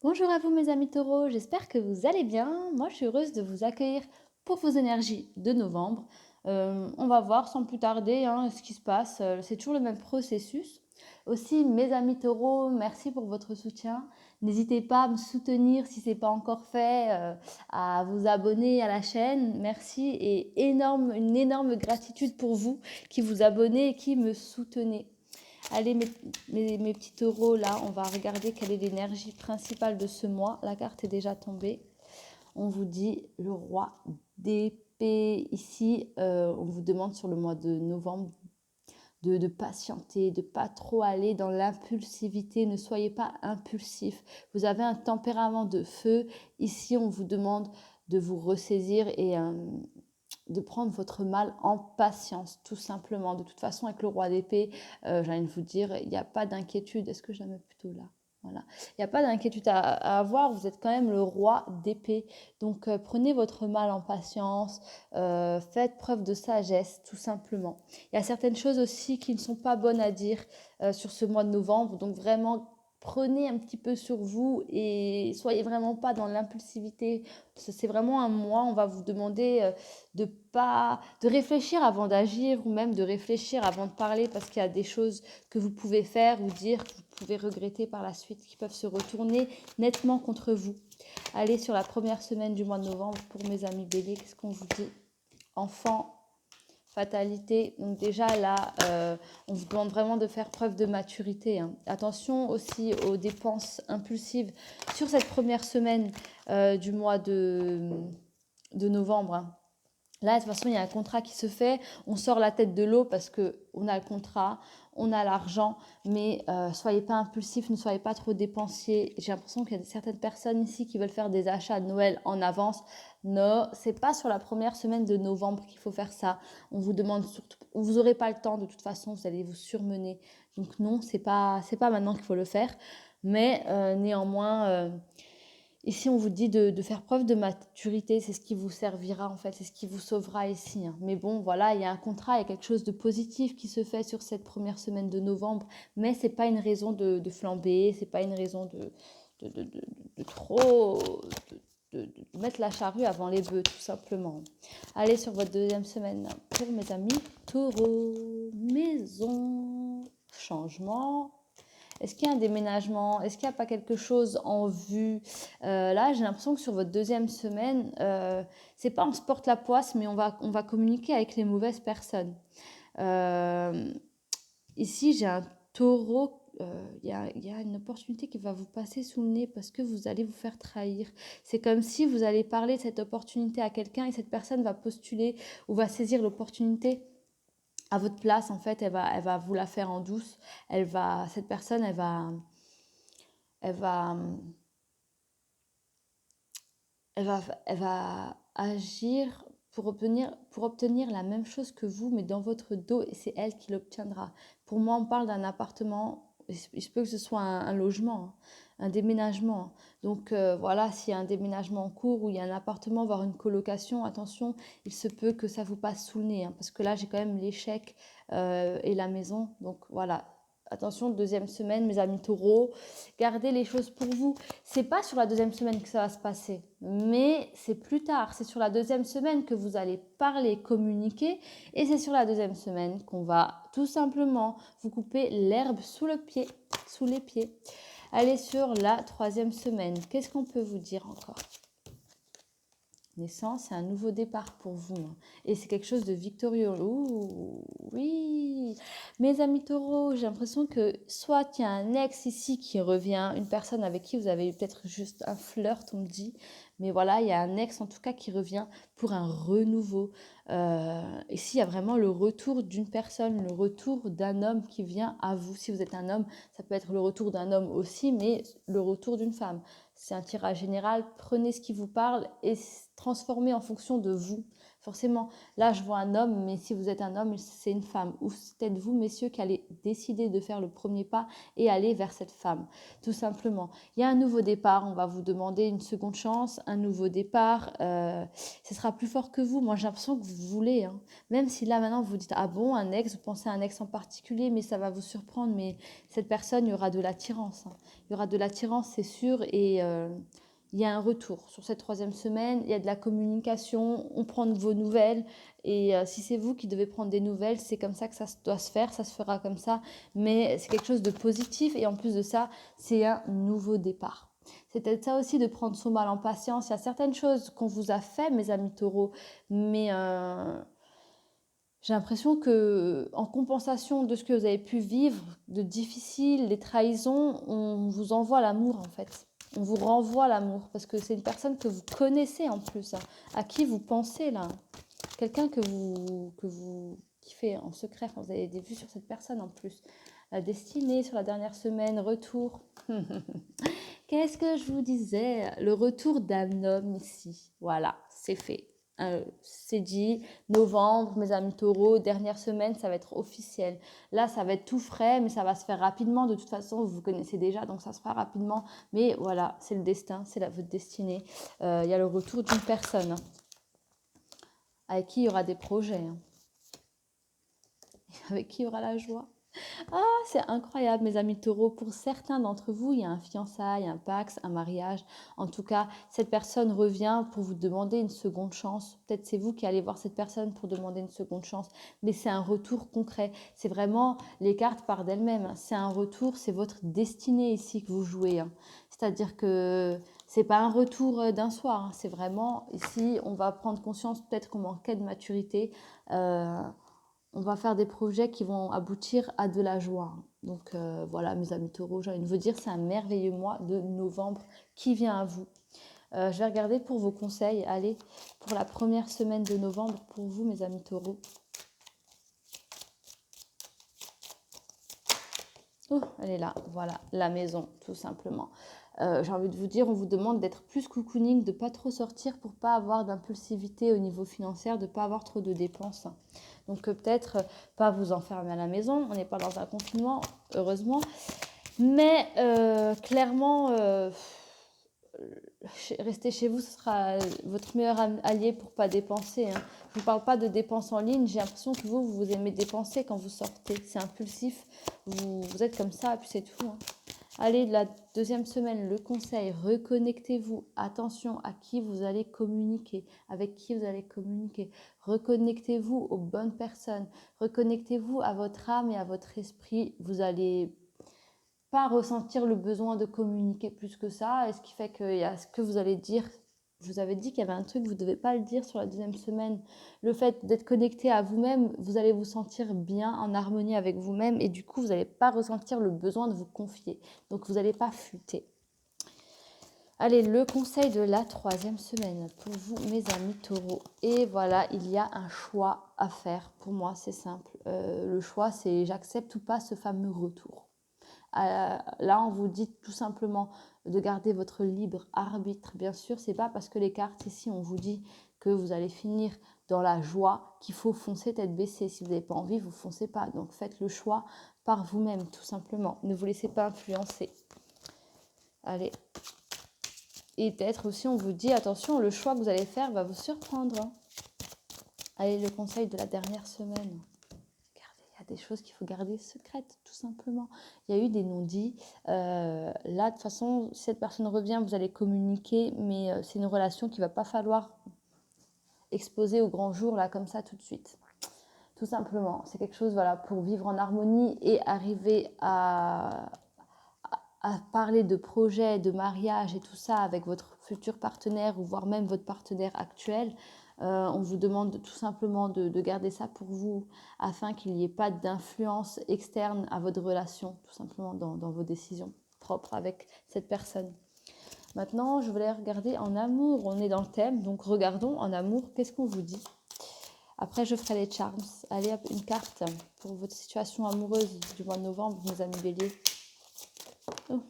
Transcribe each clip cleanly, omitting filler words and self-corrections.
Bonjour à vous mes amis taureaux, j'espère que vous allez bien. Moi je suis heureuse de vous accueillir pour vos énergies de novembre. On va voir sans plus tarder ce qui se passe. C'est toujours le même processus. Aussi mes amis taureaux, merci pour votre soutien. N'hésitez pas à me soutenir si ce n'est pas encore fait, à vous abonner à la chaîne. Merci et une énorme gratitude pour vous qui vous abonnez et qui me soutenez. Allez, mes petits taureaux, là, on va regarder quelle est l'énergie principale de ce mois. La carte est déjà tombée. On vous dit le roi d'épée ici. On vous demande sur le mois de novembre de patienter, de pas trop aller dans l'impulsivité. Ne soyez pas impulsif. Vous avez un tempérament de feu. Ici, on vous demande de vous ressaisir et de prendre votre mal en patience, tout simplement. De toute façon, avec le roi d'épée, j'ai envie de vous dire, il n'y a pas d'inquiétude. Est-ce que je la mets plutôt là? Voilà. Il n'y a pas d'inquiétude à avoir, vous êtes quand même le roi d'épée. Donc prenez votre mal en patience, faites preuve de sagesse, tout simplement. Il y a certaines choses aussi qui ne sont pas bonnes à dire sur ce mois de novembre. Donc vraiment, prenez un petit peu sur vous et soyez vraiment pas dans l'impulsivité. C'est vraiment un mois, on va vous demander de réfléchir avant d'agir ou même de réfléchir avant de parler parce qu'il y a des choses que vous pouvez faire ou dire que vous pouvez regretter par la suite qui peuvent se retourner nettement contre vous. Allez sur la première semaine du mois de novembre pour mes amis béliers, qu'est-ce qu'on vous dit? Enfant, fatalité. Donc déjà là, on vous demande vraiment de faire preuve de maturité. Attention aussi aux dépenses impulsives sur cette première semaine du mois de novembre. Là, de toute façon, il y a un contrat qui se fait. On sort la tête de l'eau parce qu'on a le contrat, on a l'argent, mais soyez pas impulsifs, ne soyez pas trop dépensiers. J'ai l'impression qu'il y a certaines personnes ici qui veulent faire des achats de Noël en avance. Non, c'est pas sur la première semaine de novembre qu'il faut faire ça. On vous demande surtout, vous n'aurez pas le temps de toute façon, vous allez vous surmener. Donc non, c'est pas maintenant qu'il faut le faire. Mais néanmoins, ici, on vous dit de faire preuve de maturité, c'est ce qui vous servira en fait, c'est ce qui vous sauvera ici. Mais bon, voilà, il y a un contrat, il y a quelque chose de positif qui se fait sur cette première semaine de novembre, mais c'est pas une raison de flamber, c'est pas une raison de trop de mettre la charrue avant les bœufs, tout simplement. Allez sur votre deuxième semaine pour mes amis taureaux, maison, changement. Est-ce qu'il y a un déménagement? Est-ce qu'il n'y a pas quelque chose en vue? Là, j'ai l'impression que sur votre deuxième semaine, c'est pas on se porte la poisse, mais on va communiquer avec les mauvaises personnes. Euh, Ici, j'ai un taureau. Il y a une opportunité qui va vous passer sous le nez parce que vous allez vous faire trahir. C'est comme si vous allez parler de cette opportunité à quelqu'un et cette personne va postuler ou va saisir l'opportunité à votre place. En fait, elle va vous la faire en douce. Cette personne, elle va, elle va agir pour obtenir la même chose que vous, mais dans votre dos, et c'est elle qui l'obtiendra. Pour moi, on parle d'un appartement, il se peut que ce soit un logement, un déménagement. Donc voilà, s'il y a un déménagement en cours ou il y a un appartement, voire une colocation, attention, il se peut que ça vous passe sous le nez, parce que là, j'ai quand même l'échec et la maison. Donc voilà, attention, deuxième semaine, mes amis taureaux, gardez les choses pour vous. C'est pas sur la deuxième semaine que ça va se passer, mais c'est plus tard. C'est sur la deuxième semaine que vous allez parler, communiquer, et c'est sur la deuxième semaine qu'on va tout simplement vous couper l'herbe sous les pieds. Allez sur la troisième semaine. Qu'est-ce qu'on peut vous dire encore? Naissance, c'est un nouveau départ pour vous. Et c'est quelque chose de victorieux. Ouh, oui. Mes amis taureaux, j'ai l'impression que soit il y a un ex ici qui revient, une personne avec qui vous avez eu peut-être juste un flirt, on me dit. Mais voilà, il y a un ex en tout cas qui revient pour un renouveau. Ici, il y a vraiment le retour d'une personne, le retour d'un homme qui vient à vous. Si vous êtes un homme, ça peut être le retour d'un homme aussi, mais le retour d'une femme. C'est un tirage général, prenez ce qui vous parle et transformez en fonction de vous. Forcément, là, je vois un homme, mais si vous êtes un homme, c'est une femme. Ou c'est peut-être vous, messieurs, qui allez décider de faire le premier pas et aller vers cette femme, tout simplement. Il y a un nouveau départ, on va vous demander une seconde chance, un nouveau départ. Ce sera plus fort que vous. Moi, j'ai l'impression que vous voulez, hein. Même si là, maintenant, vous dites, ah bon, un ex, vous pensez à un ex en particulier, mais ça va vous surprendre. Mais cette personne, il y aura de l'attirance, hein. Il y aura de l'attirance, c'est sûr, et il y a un retour sur cette troisième semaine, il y a de la communication, on prend de vos nouvelles et si c'est vous qui devez prendre des nouvelles, c'est comme ça que ça doit se faire, ça se fera comme ça, mais c'est quelque chose de positif et en plus de ça, c'est un nouveau départ. C'est peut-être ça aussi de prendre son mal en patience. Il y a certaines choses qu'on vous a fait, mes amis taureaux, mais j'ai l'impression que en compensation de ce que vous avez pu vivre, de difficile, des trahisons, on vous envoie l'amour en fait. On vous renvoie l'amour parce que c'est une personne que vous connaissez en plus, hein, à qui vous pensez là. Quelqu'un que vous kiffez en secret. Enfin, vous avez des vues sur cette personne en plus. La destinée sur la dernière semaine, retour. Qu'est-ce que je vous disais? Le retour d'un homme ici. Voilà, c'est fait. C'est dit, novembre, mes amis taureaux, dernière semaine, ça va être officiel. Là, ça va être tout frais, mais ça va se faire rapidement. De toute façon, vous vous connaissez déjà, donc ça se fera rapidement. Mais voilà, c'est le destin, c'est votre destinée. Il y a le retour d'une personne, hein, avec qui il y aura des projets, hein, avec qui il y aura la joie. Ah, c'est incroyable, mes amis taureaux. Pour certains d'entre vous, il y a un fiançailles, un pax, un mariage. En tout cas, cette personne revient pour vous demander une seconde chance. Peut-être c'est vous qui allez voir cette personne pour demander une seconde chance, mais c'est un retour concret. C'est vraiment, les cartes partent d'elles-mêmes, hein. C'est un retour, c'est votre destinée ici que vous jouez, hein. C'est-à-dire que c'est pas un retour d'un soir, hein. C'est vraiment, ici, on va prendre conscience peut-être qu'on manquait de maturité. Euh, on va faire des projets qui vont aboutir à de la joie. Donc voilà, mes amis taureaux, j'ai envie de vous dire, c'est un merveilleux mois de novembre qui vient à vous. Je vais regarder pour vos conseils. Allez, pour la première semaine de novembre, pour vous, mes amis taureaux. Oh, elle est là, voilà, la maison, tout simplement. J'ai envie de vous dire, on vous demande d'être plus cocooning, de ne pas trop sortir pour pas avoir d'impulsivité au niveau financier, de ne pas avoir trop de dépenses. Donc peut-être pas vous enfermer à la maison, on n'est pas dans un confinement, heureusement. Mais clairement, rester chez vous, ce sera votre meilleur allié pour pas dépenser, hein. Je ne vous parle pas de dépenses en ligne, j'ai l'impression que vous aimez dépenser quand vous sortez. C'est impulsif, vous êtes comme ça, et puis c'est tout, hein. Allez, la deuxième semaine, le conseil, reconnectez-vous. Attention à qui vous allez communiquer, avec qui vous allez communiquer. Reconnectez-vous aux bonnes personnes. Reconnectez-vous à votre âme et à votre esprit. Vous allez pas ressentir le besoin de communiquer plus que ça. Et ce qui fait qu'il y a ce que vous allez dire. Je vous avais dit qu'il y avait un truc, vous ne devez pas le dire sur la deuxième semaine. Le fait d'être connecté à vous-même, vous allez vous sentir bien en harmonie avec vous-même et du coup, vous n'allez pas ressentir le besoin de vous confier. Donc, vous n'allez pas fuiter. Allez, le conseil de la troisième semaine pour vous, mes amis taureaux. Et voilà, il y a un choix à faire. Pour moi, c'est simple. Le choix, c'est j'accepte ou pas ce fameux retour. Là, on vous dit tout simplement de garder votre libre arbitre. Bien sûr, c'est pas parce que les cartes ici, on vous dit que vous allez finir dans la joie qu'il faut foncer tête baissée. Si vous n'avez pas envie, vous foncez pas. Donc, faites le choix par vous-même, tout simplement. Ne vous laissez pas influencer. Allez. Et peut-être aussi, on vous dit, attention, le choix que vous allez faire va vous surprendre, hein. Allez, le conseil de la dernière semaine. Il y a des choses qu'il faut garder secrètes, tout simplement. Il y a eu des non-dits. Là, de toute façon, si cette personne revient, vous allez communiquer, mais c'est une relation qu'il ne va pas falloir exposer au grand jour, là, comme ça, tout de suite. Tout simplement. C'est quelque chose, voilà, pour vivre en harmonie et arriver à parler de projets, de mariage et tout ça avec votre futur partenaire ou voire même votre partenaire actuel. On vous demande tout simplement de garder ça pour vous afin qu'il n'y ait pas d'influence externe à votre relation, tout simplement dans vos décisions propres avec cette personne. Maintenant, je voulais regarder en amour. On est dans le thème, donc regardons en amour, qu'est-ce qu'on vous dit. Après, je ferai les charms. Allez, une carte pour votre situation amoureuse du mois de novembre, mes amis béliers. Oh.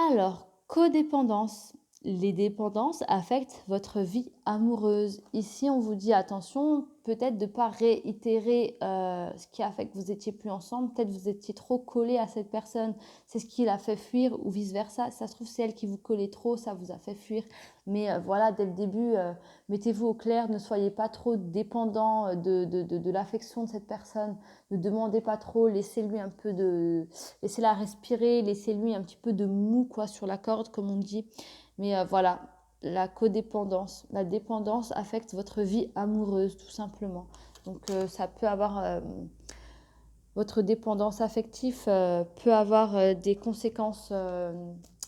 Alors, codépendance. Les dépendances affectent votre vie amoureuse. Ici, on vous dit attention, peut-être de ne pas réitérer ce qui a fait que vous étiez plus ensemble. Peut-être vous étiez trop collé à cette personne. C'est ce qui l'a fait fuir ou vice-versa. Ça se trouve, c'est elle qui vous collait trop, ça vous a fait fuir. Mais voilà, dès le début, mettez-vous au clair. Ne soyez pas trop dépendant de l'affection de cette personne. Ne demandez pas trop. Laissez-lui un peu de... Laissez-la respirer. Laissez-lui un petit peu de mou quoi, sur la corde, comme on dit. Mais voilà, la codépendance, la dépendance affecte votre vie amoureuse, tout simplement. Donc, ça peut avoir, votre dépendance affective peut avoir des conséquences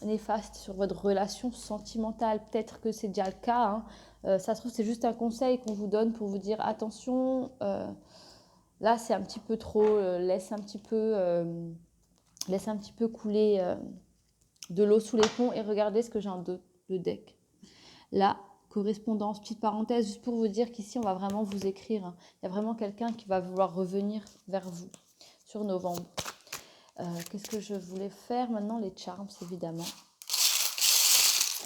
néfastes sur votre relation sentimentale. Peut-être que c'est déjà le cas, hein. Ça se trouve, c'est juste un conseil qu'on vous donne pour vous dire attention, là c'est un petit peu trop, laisse un petit peu couler de l'eau sous les ponts et regardez ce que j'ai en deux, le deck. La correspondance, petite parenthèse, juste pour vous dire qu'ici, on va vraiment vous écrire. Il y a vraiment quelqu'un qui va vouloir revenir vers vous sur novembre. Qu'est-ce que je voulais faire maintenant? Les charms, évidemment.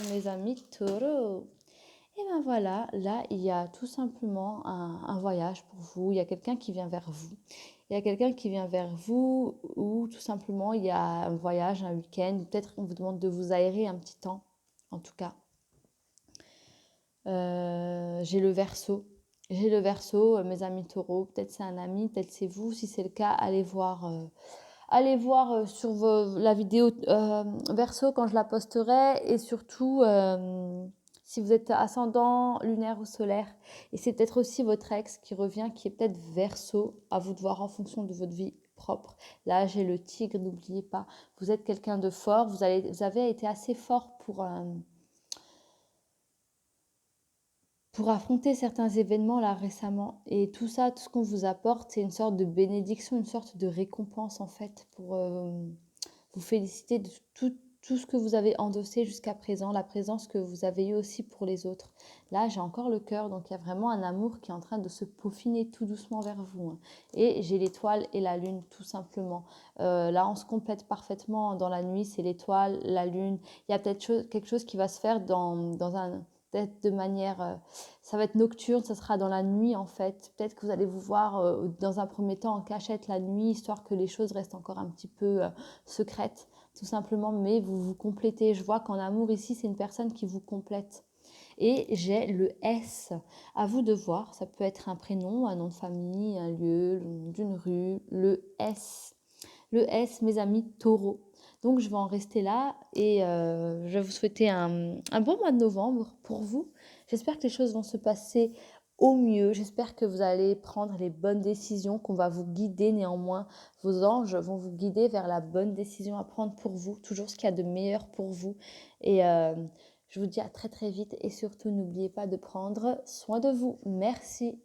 Mes amis taureaux. Et ben voilà, là, il y a tout simplement un voyage pour vous. Il y a quelqu'un qui vient vers vous. Il y a quelqu'un qui vient vers vous ou tout simplement, il y a un voyage, un week-end. Peut-être qu'on vous demande de vous aérer un petit temps, en tout cas. J'ai le Verseau. J'ai le Verseau, mes amis taureaux. Peut-être c'est un ami, peut-être c'est vous. Si c'est le cas, allez voir sur la vidéo Verseau quand je la posterai. Et surtout, si vous êtes ascendant, lunaire ou solaire. Et c'est peut-être aussi votre ex qui revient, qui est peut-être Verseau. À vous de voir en fonction de votre vie propre. Là, j'ai le tigre, n'oubliez pas. Vous êtes quelqu'un de fort. Vous avez été assez fort pour affronter certains événements là récemment. Et tout ça, tout ce qu'on vous apporte, c'est une sorte de bénédiction, une sorte de récompense en fait pour vous féliciter de tout ce que vous avez endossé jusqu'à présent, la présence que vous avez eue aussi pour les autres. Là, j'ai encore le cœur, donc il y a vraiment un amour qui est en train de se peaufiner tout doucement vers vous, hein. Et j'ai l'étoile et la lune, tout simplement. Là, on se complète parfaitement dans la nuit, c'est l'étoile, la lune. Il y a peut-être quelque chose qui va se faire dans un... Peut-être de manière, ça va être nocturne, ça sera dans la nuit en fait. Peut-être que vous allez vous voir dans un premier temps en cachette la nuit, histoire que les choses restent encore un petit peu secrètes, tout simplement. Mais vous vous complétez. Je vois qu'en amour ici, c'est une personne qui vous complète. Et j'ai le S. À vous de voir, ça peut être un prénom, un nom de famille, un lieu, le nom d'une rue, le S. Le S, mes amis taureaux. Donc, je vais en rester là et je vais vous souhaiter un bon mois de novembre pour vous. J'espère que les choses vont se passer au mieux. J'espère que vous allez prendre les bonnes décisions, qu'on va vous guider néanmoins. Vos anges vont vous guider vers la bonne décision à prendre pour vous, toujours ce qu'il y a de meilleur pour vous. Et je vous dis à très très vite et surtout n'oubliez pas de prendre soin de vous. Merci.